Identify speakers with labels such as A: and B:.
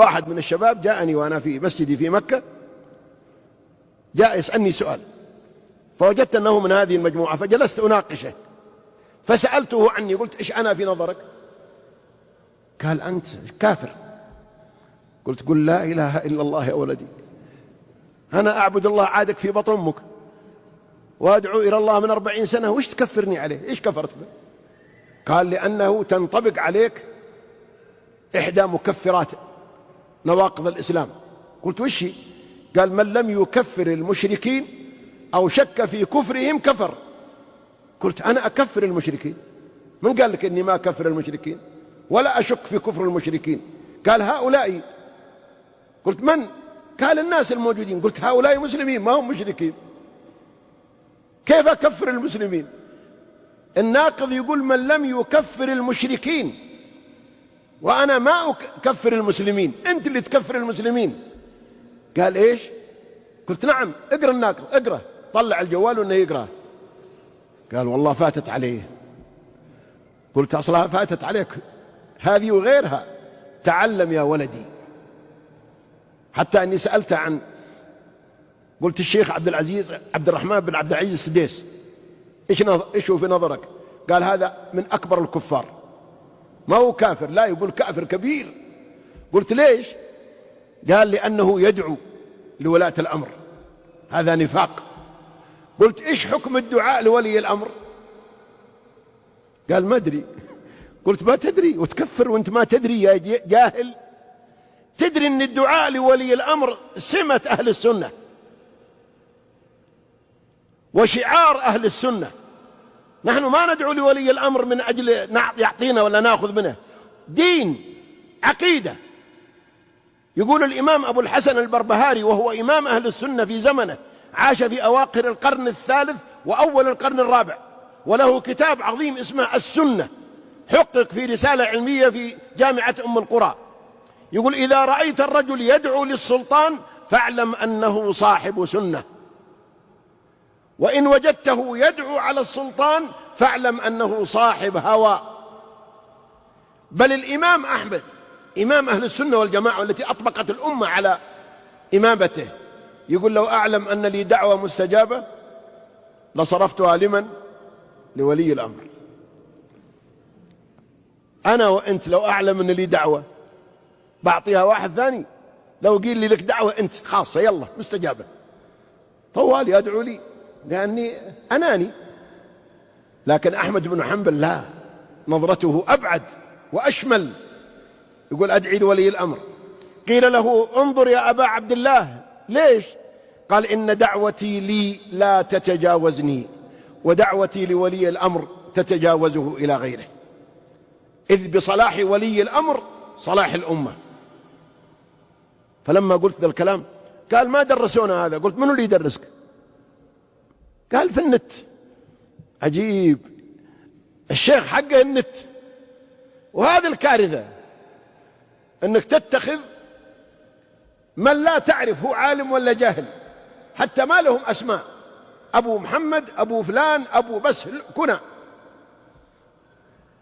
A: واحد من الشباب جاءني وأنا في مسجدي في مكة، جاء يسألني سؤال، فوجدت أنه من هذه المجموعة، فجلست أناقشه، فسألته عني، قلت: إيش أنا في نظرك؟ قال: أنت كافر. قلت: قل لا إله إلا الله يا ولدي، أنا أعبد الله عادك في بطن أمك وأدعو إلى الله من 40 سنة، وإيش تكفرني عليه؟ إيش كفرت به؟ قال: لأنه تنطبق عليك إحدى مكفرات نواقض الإسلام. قلت: وش هي؟ قال: من لم يكفر المشركين أو شك في كفرهم كفر. قلت: أنا أكفر المشركين؟ من قال لك إني ما أكفر المشركين ولا أشك في كفر المشركين؟ قال: هؤلاء. قلت: من؟ قال: الناس الموجودين. قلت: هؤلاء مسلمين ما هم مشركين، كيف أكفر المسلمين؟ الناقض يقول من لم يكفر المشركين، وأنا ما أكفر المسلمين، أنت اللي تكفر المسلمين. قال: إيش؟ قلت: نعم، اقرأ الناقض، اقرأ. طلع الجوال وإنه يقرأ. قال: والله فاتت عليه. قلت: أصلها فاتت عليك هذه وغيرها، تعلم يا ولدي. حتى أني سألته عن، قلت: الشيخ عبد الرحمن بن عبد العزيز السديس إيش هو في نظرك؟ قال: هذا من أكبر الكفار، ما هو كافر، لا، يقول كافر كبير. قلت: ليش؟ قال: لأنه يدعو لولاة الأمر، هذا نفاق. قلت: إيش حكم الدعاء لولي الأمر؟ قال: ما أدري. قلت: ما تدري وتكفر وانت ما تدري يا جاهل؟ تدري ان الدعاء لولي الأمر سمة أهل السنة وشعار أهل السنة. نحن ما ندعو لولي الأمر من أجل يعطينا ولا نأخذ منه، دين، عقيدة. يقول الإمام أبو الحسن البربهاري، وهو إمام أهل السنة في زمنه، عاش في أواخر القرن الثالث وأول القرن الرابع، وله كتاب عظيم اسمه السنة، حقق في رسالة علمية في جامعة أم القرى. يقول: إذا رأيت الرجل يدعو للسلطان فاعلم أنه صاحب سنة، وإن وجدته يدعو على السلطان فاعلم أنه صاحب هوى. بل الإمام أحمد إمام أهل السنة والجماعة التي أطبقت الأمة على إمامته، يقول: لو أعلم أن لي دعوة مستجابة لصرفتها لمن؟ لولي الأمر. أنا وأنت لو أعلم أن لي دعوة بعطيها واحد ثاني، لو قيل لي لك دعوة أنت خاصة يلا مستجابة، طوال يدعو لي لأني أناني. لكن أحمد بن حنبل لا، نظرته أبعد وأشمل. يقول: أدعي لولي الأمر. قيل له: انظر يا أبا عبد الله، ليش؟ قال: إن دعوتي لي لا تتجاوزني، ودعوتي لولي الأمر تتجاوزه إلى غيره، إذ بصلاح ولي الأمر صلاح الأمة. فلما قلت ذا الكلام قال: ما درسونا هذا. قلت: منو اللي يدرسك؟ قال: في النت. عجيب، الشيخ حقه النت. وهذه الكارثة، انك تتخذ من لا تعرف هو عالم ولا جاهل، حتى ما لهم أسماء، أبو محمد، أبو فلان، أبو، بس كنى.